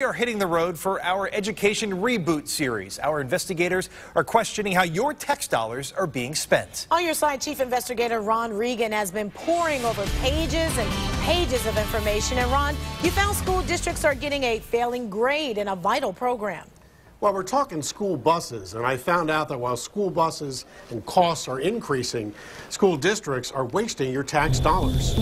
We are hitting the road for our Education Reboot series. Our investigators are questioning how your tax dollars are being spent. On your side, Chief Investigator Ron Regan has been poring over pages and pages of information. And Ron, you found school districts are getting a failing grade in a vital program. Well, we're talking school buses, and I found out that while school buses and costs are increasing, school districts are wasting your tax dollars.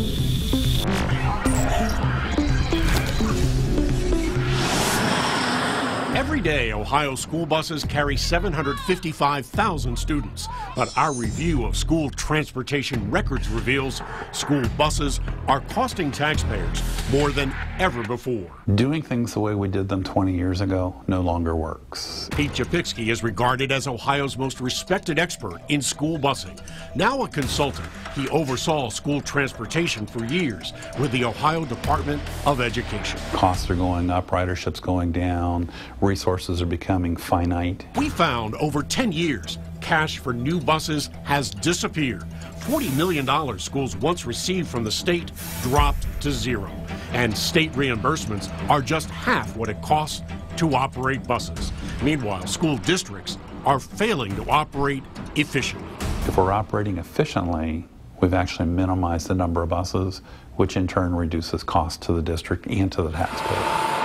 Every day, Ohio school buses carry 755,000 students. But our review of school transportation records reveals school buses are costing taxpayers more than ever before. Doing things the way we did them 20 years ago no longer works. Pete Japicki is regarded as Ohio's most respected expert in school busing. Now a consultant, he oversaw school transportation for years with the Ohio Department of Education. Costs are going up, ridership's going down, resources are becoming finite. We found over 10 years, cash for new buses has disappeared. $40 million schools once received from the state dropped to zero. And state reimbursements are just half what it costs to operate buses. Meanwhile, school districts are failing to operate efficiently. If we're operating efficiently, we've actually minimized the number of buses, which in turn reduces costs to the district and to the taxpayer.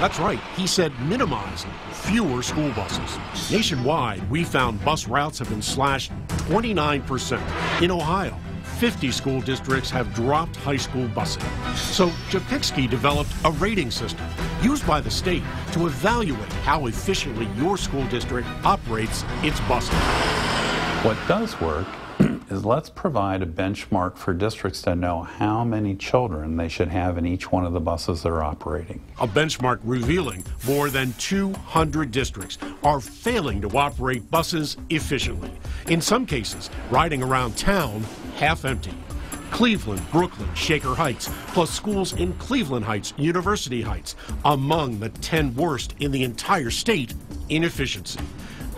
That's right, he said minimizing fewer school buses. Nationwide, we found bus routes have been slashed 29%. In Ohio, 50 school districts have dropped high school busing. So Japicki developed a rating system used by the state to evaluate how efficiently your school district operates its busing. What does work is let's provide a benchmark for districts to know how many children they should have in each one of the buses they're operating. A benchmark revealing more than 200 districts are failing to operate buses efficiently. In some cases, riding around town half empty. Cleveland, Brooklyn, Shaker Heights, plus schools in Cleveland Heights, University Heights, among the 10 worst in the entire state in efficiency.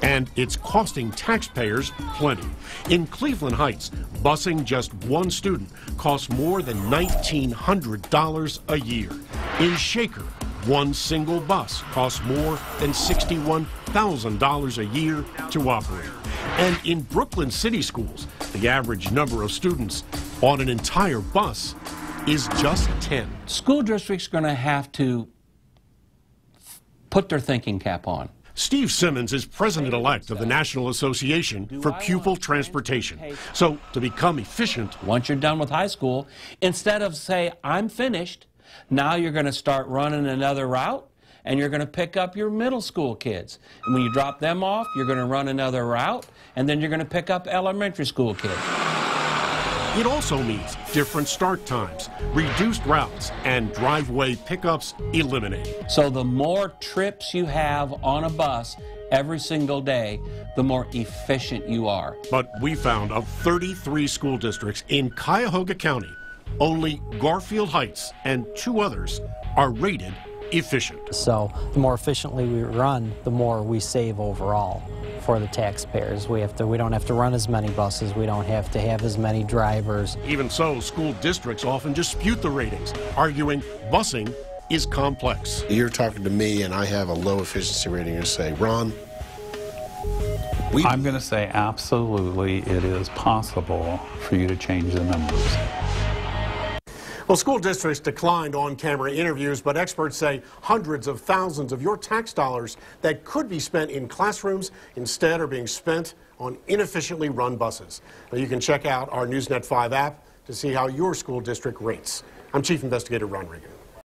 And it's costing taxpayers plenty. In Cleveland Heights, busing just one student costs more than $1,900 a year. In Shaker, one single bus costs more than $61,000 a year to operate. And in Brooklyn City Schools, the average number of students on an entire bus is just 10. School districts are going to have to put their thinking cap on. Steve Simmons is president-elect of the National Association for Pupil Transportation. So to become efficient, once you're done with high school, instead of say, I'm finished, now you're going to start running another route and you're going to pick up your middle school kids. And when you drop them off, you're going to run another route and then you're going to pick up elementary school kids. It also means different start times, reduced routes, and driveway pickups eliminated. So the more trips you have on a bus every single day, the more efficient you are. But we found of 33 school districts in Cuyahoga County, only Garfield Heights and 2 others are rated efficient. So the more efficiently we run, the more we save overall for the taxpayers. We don't have to run as many buses, we don't have to have as many drivers. Even so, school districts often dispute the ratings, arguing busing is complex. You're talking to me and I have a low efficiency rating and say, Ron, I'm going to say absolutely it is possible for you to change the numbers. Well, school districts declined on-camera interviews, but experts say hundreds of thousands of your tax dollars that could be spent in classrooms instead are being spent on inefficiently run buses. Now, you can check out our NewsNet 5 app to see how your school district rates. I'm Chief Investigator Ron Regan.